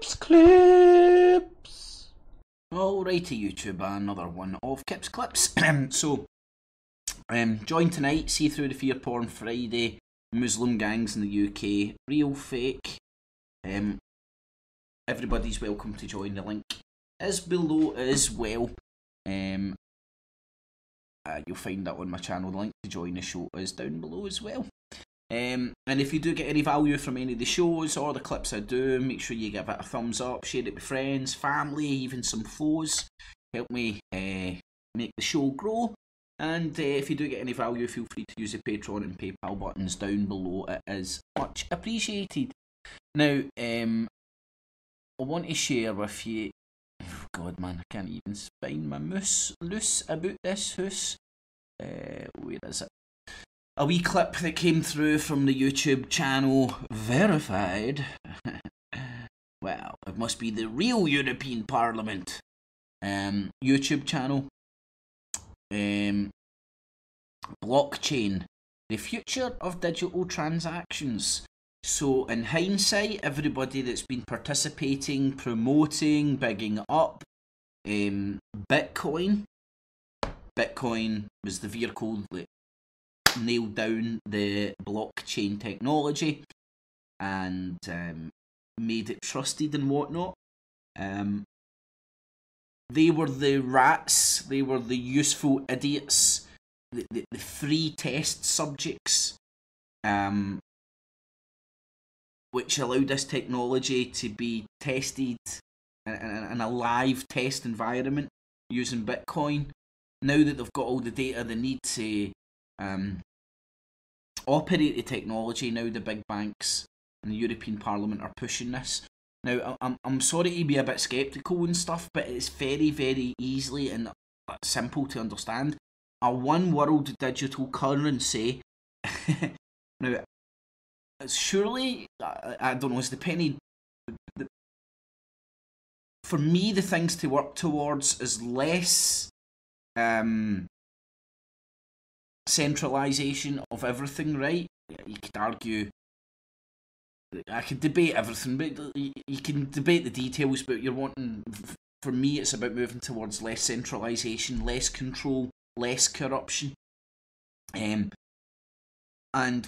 Clips. Alrighty, YouTube, another one of Kips Clips. Join tonight, see through the Fear Porn Friday, Muslim gangs in the UK, real, fake. Everybody's welcome to join. The link is below as well. You'll find that on my channel. The link to join the show is down below as well. And if you do get any value from any of the shows or the clips I do, make sure you give it a thumbs up, share it with friends, family, even some foes. Help me make the show grow. And if you do get any value, feel free to use the Patreon and PayPal buttons down below. It is much appreciated. Now, I want to share with you... Oh God, man, I can't even find my moose loose about this house. Where is it? A wee clip that came through from the YouTube channel Verified. Well, it must be the real European Parliament YouTube channel. Blockchain, the future of digital transactions. So in hindsight, everybody that's been participating, promoting, bigging up Bitcoin was the vehicle that nailed down the blockchain technology and made it trusted and whatnot. They were the rats, they were the useful idiots, the free test subjects, which allowed this technology to be tested in a live test environment using Bitcoin. Now that they've got all the data they need to operate the technology, now the big banks and the European Parliament are pushing this. Now, I'm sorry to be a bit sceptical and stuff, but it's very, very easily and simple to understand. A one world digital currency. Now, surely, I don't know, it's the penny. For me, the things to work towards is less centralisation of everything, right? You could argue, I could debate everything, but you can debate the details, but you're wanting, for me, it's about moving towards less centralisation, less control, less corruption. And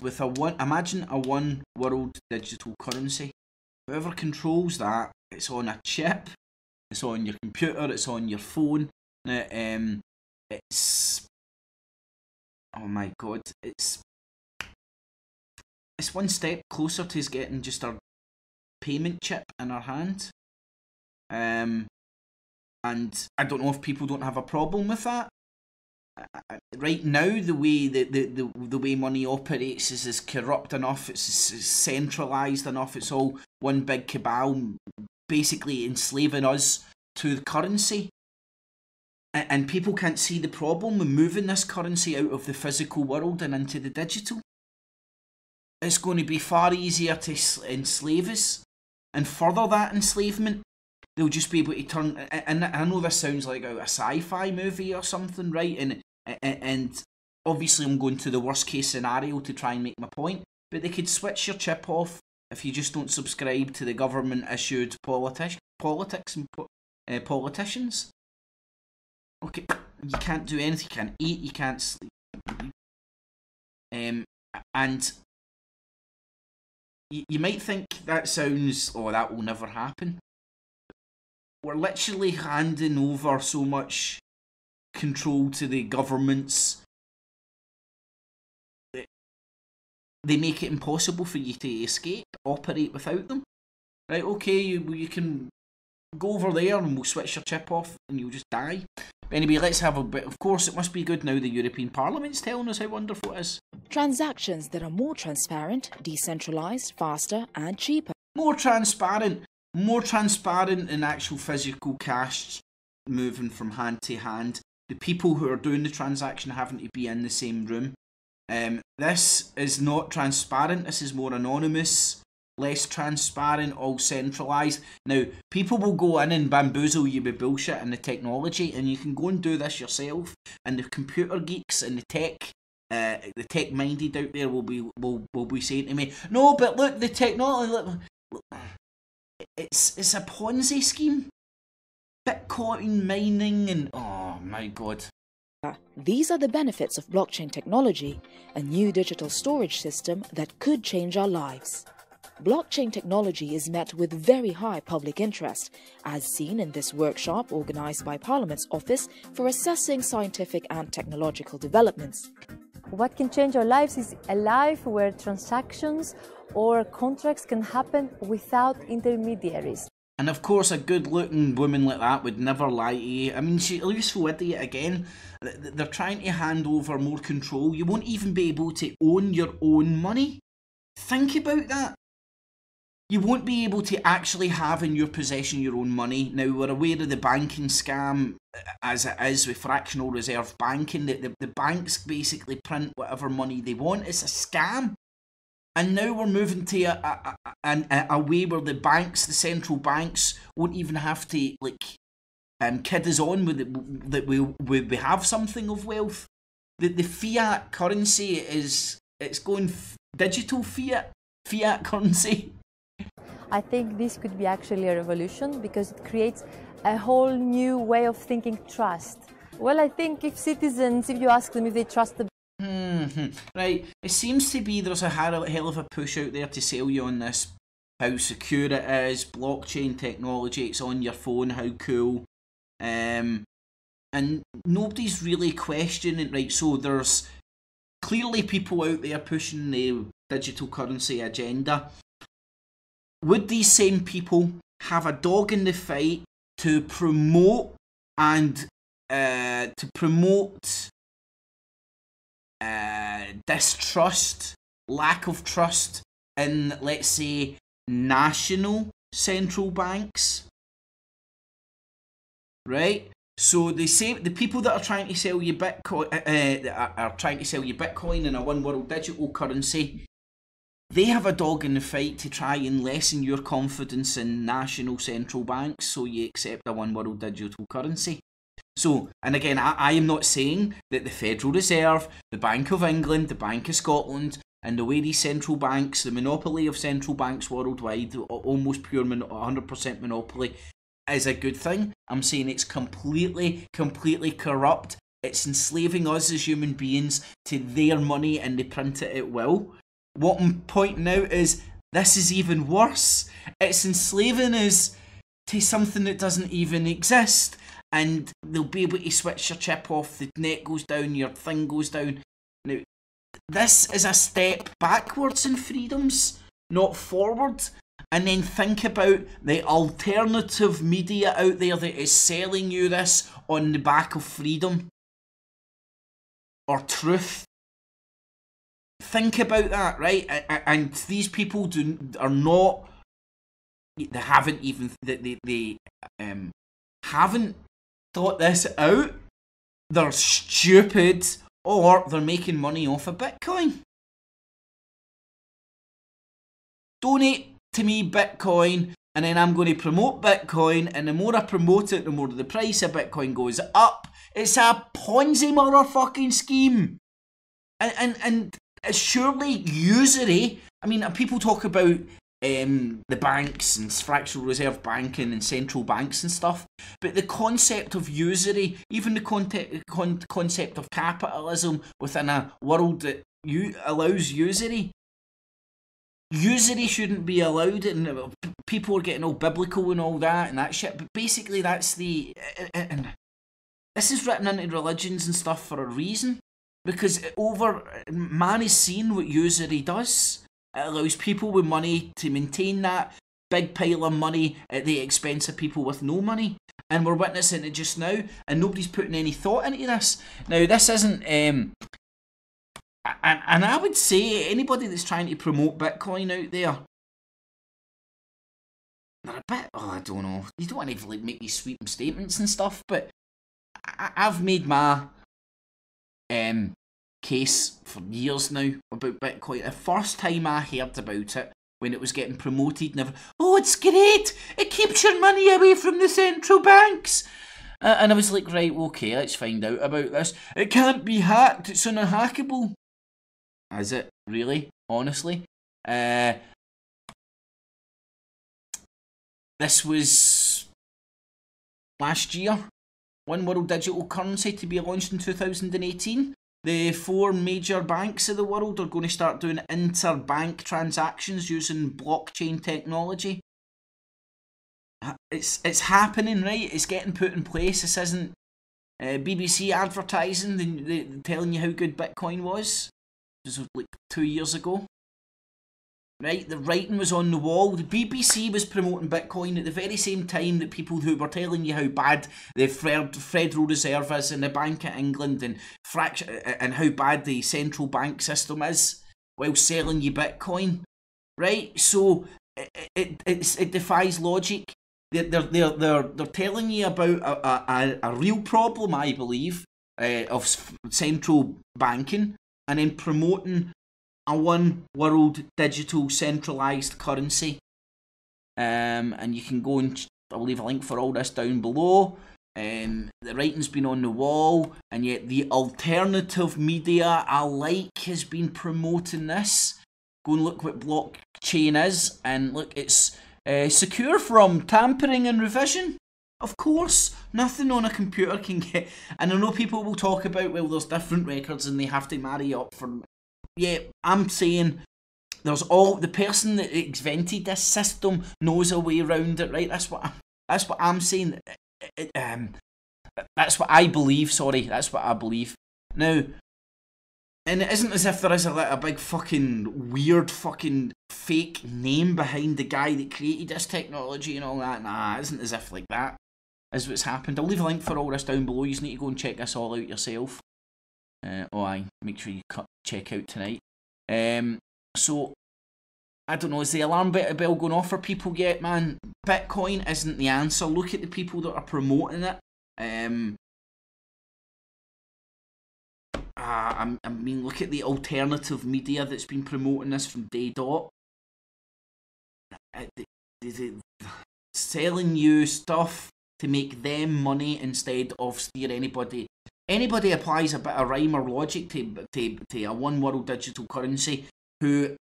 with imagine a one world digital currency. Whoever controls that, it's on a chip, it's on your computer, it's on your phone. It's, oh my God, it's one step closer to us getting just our payment chip in our hand. And I don't know if people don't have a problem with that. Right now, the way the way money operates is corrupt enough, it's centralised enough, it's all one big cabal, basically enslaving us to the currency. And people can't see the problem with moving this currency out of the physical world and into the digital. It's going to be far easier to enslave us and further that enslavement. They'll just be able to turn, and I know this sounds like a sci-fi movie or something, right? And obviously I'm going to the worst case scenario to try and make my point, but they could switch your chip off if you just don't subscribe to the government issued politics and politicians. Okay, you can't do anything, you can't eat, you can't sleep. And you might think that sounds, oh, that will never happen. We're literally handing over so much control to the governments that they make it impossible for you to escape, operate without them. Right, okay, you can go over there and we'll switch your chip off and you'll just die. But anyway, let's have a bit. Of course, it must be good now the European Parliament's telling us how wonderful it is. Transactions that are more transparent, decentralised, faster and cheaper. More transparent than actual physical cash moving from hand to hand. The people who are doing the transaction having to be in the same room. This is not transparent, this is more anonymous, less transparent, all centralised. Now, people will go in and bamboozle you with bullshit and the technology, and you can go and do this yourself, and the computer geeks and the tech minded out there will be saying to me, no, but look, the technology, look. it's a Ponzi scheme. Bitcoin mining and oh my god. These are the benefits of blockchain technology, a new digital storage system that could change our lives. Blockchain technology is met with very high public interest, as seen in this workshop organised by Parliament's Office for Assessing Scientific and Technological Developments. What can change our lives is a life where transactions or contracts can happen without intermediaries. And of course, a good-looking woman like that would never lie to you. I mean, she leaves for it again. They're trying to hand over more control. You won't even be able to own your own money. Think about that. You won't be able to actually have in your possession your own money. Now, we're aware of the banking scam as it is with fractional reserve banking. The banks basically print whatever money they want. It's a scam. And now we're moving to a way where the banks, the central banks, won't even have to kid us on with that we have something of wealth. The fiat currency it's going digital fiat currency. I think this could be actually a revolution because it creates a whole new way of thinking trust. Well, I think if you ask them if they trust the Right, it seems to be there's a hell of a push out there to sell you on this, how secure it is, blockchain technology, it's on your phone, how cool, and nobody's really questioning, right, so there's clearly people out there pushing the digital currency agenda. Would these same people have a dog in the fight to promote distrust, lack of trust in, let's say, national central banks? Right? So they say the people that are trying to sell you Bitcoin are trying to sell you Bitcoin in a one world digital currency. They have a dog in the fight to try and lessen your confidence in national central banks, so you accept a one world digital currency. So, and again, I am not saying that the Federal Reserve, the Bank of England, the Bank of Scotland, and the way these central banks, the monopoly of central banks worldwide, almost pure 100% monopoly, is a good thing. I'm saying it's completely corrupt. It's enslaving us as human beings to their money, and they print it at will. What I'm pointing out is this is even worse. It's enslaving us to something that doesn't even exist. And they'll be able to switch your chip off, the net goes down, your thing goes down. Now, this is a step backwards in freedoms, not forward. And then think about the alternative media out there that is selling you this on the back of freedom or truth. Think about that, right? And these people haven't thought this out. They're stupid, or they're making money off of Bitcoin. Donate to me Bitcoin, and then I'm going to promote Bitcoin, and the more I promote it, the more the price of Bitcoin goes up. It's a Ponzi motherfucking scheme. And it's surely usury. I mean, people talk about the banks and fractional reserve banking and central banks and stuff, but the concept of usury, even the concept of capitalism within a world that allows usury shouldn't be allowed, and people are getting all biblical and all that and that shit, but basically that's and this is written into religions and stuff for a reason, because man is seeing what usury does. It allows people with money to maintain that big pile of money at the expense of people with no money. And we're witnessing it just now, and nobody's putting any thought into this. Now, this isn't... and I would say anybody that's trying to promote Bitcoin out there, they're a bit... I don't know. You don't want to make these sweeping statements and stuff, but I've made my... case for years now about Bitcoin. The first time I heard about it, when it was getting promoted, oh, it's great, it keeps your money away from the central banks, and I was like, right, okay, let's find out about this. It can't be hacked, it's unhackable. Is it really? Honestly? this was last year. One world digital currency to be launched in 2018. The 4 major banks of the world are going to start doing interbank transactions using blockchain technology. It's happening, right? It's getting put in place. This isn't BBC advertising, they telling you how good Bitcoin was. This was like 2 years ago. Right, the writing was on the wall. The BBC was promoting Bitcoin at the very same time that people who were telling you how bad the Federal Reserve is and the Bank of England and how bad the central bank system is, while selling you Bitcoin. Right, so it defies logic. They're telling you about a real problem, I believe, of central banking, and then promoting a one world digital centralized currency. And you can go and I'll leave a link for all this down below. The writing's been on the wall, and yet the alternative media alike has been promoting this. Go and look what blockchain is, and look, it's secure from tampering and revision. Of course, nothing on a computer can get. And I know people will talk about, well, there's different records and they have to marry up for. Yeah, I'm saying there's the person that invented this system knows a way around it, right? That's what I'm saying. That's what I believe. Sorry, that's what I believe. Now, and it isn't as if there is a big fucking weird fucking fake name behind the guy that created this technology and all that. Nah, it isn't as if like that is what's happened. I'll leave a link for all this down below. You just need to go and check this all out yourself. Make sure you check out tonight. So, I don't know, is the alarm bell going off for people yet, man? Bitcoin isn't the answer. Look at the people that are promoting it. I mean, look at the alternative media that's been promoting this from day dot. Selling you stuff to make them money instead of steer anybody. Anybody applies a bit of rhyme or logic to a one world digital currency who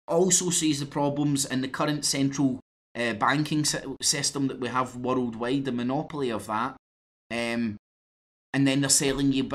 also sees the problems in the current central banking system that we have worldwide, the monopoly of that, and then they're selling you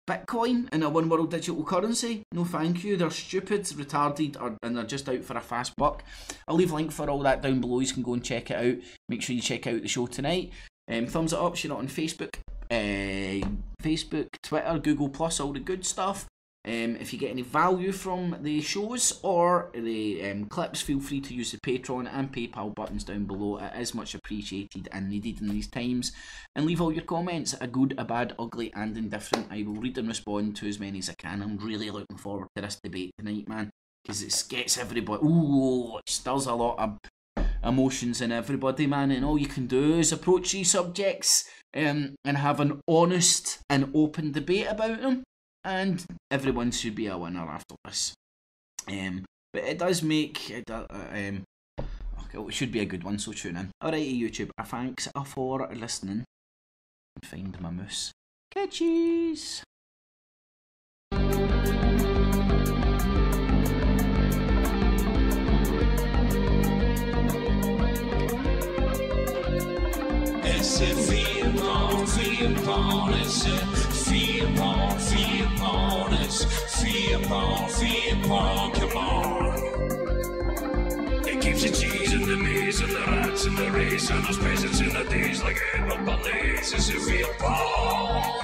Bitcoin in a one world digital currency. No thank you, they're stupid, retarded, and they're just out for a fast buck. I'll leave a link for all that down below. You can go and check it out. Make sure you check out the show tonight. Thumbs it up if you're not on Facebook. Facebook, Twitter, Google+, all the good stuff. If you get any value from the shows or the clips, feel free to use the Patreon and PayPal buttons down below. It is much appreciated and needed in these times. And leave all your comments, a good, a bad, ugly and indifferent. I will read and respond to as many as I can. I'm really looking forward to this debate tonight, man, because it gets everybody, ooh, it stirs a lot of emotions in everybody, man, and all you can do is approach these subjects and have an honest and open debate about them, and everyone should be a winner after this. But it does make it, okay, it should be a good one, so tune in. Alrighty, YouTube, thanks for listening. Find my moose. Catchies. It's a F.E.A.R, it's a F.E.A.R, it's F.E.A.R, come on. It keeps the cheese and the bees and the rats and the race and those peasants in the days like Edward Bundy's. It's a F.E.A.R.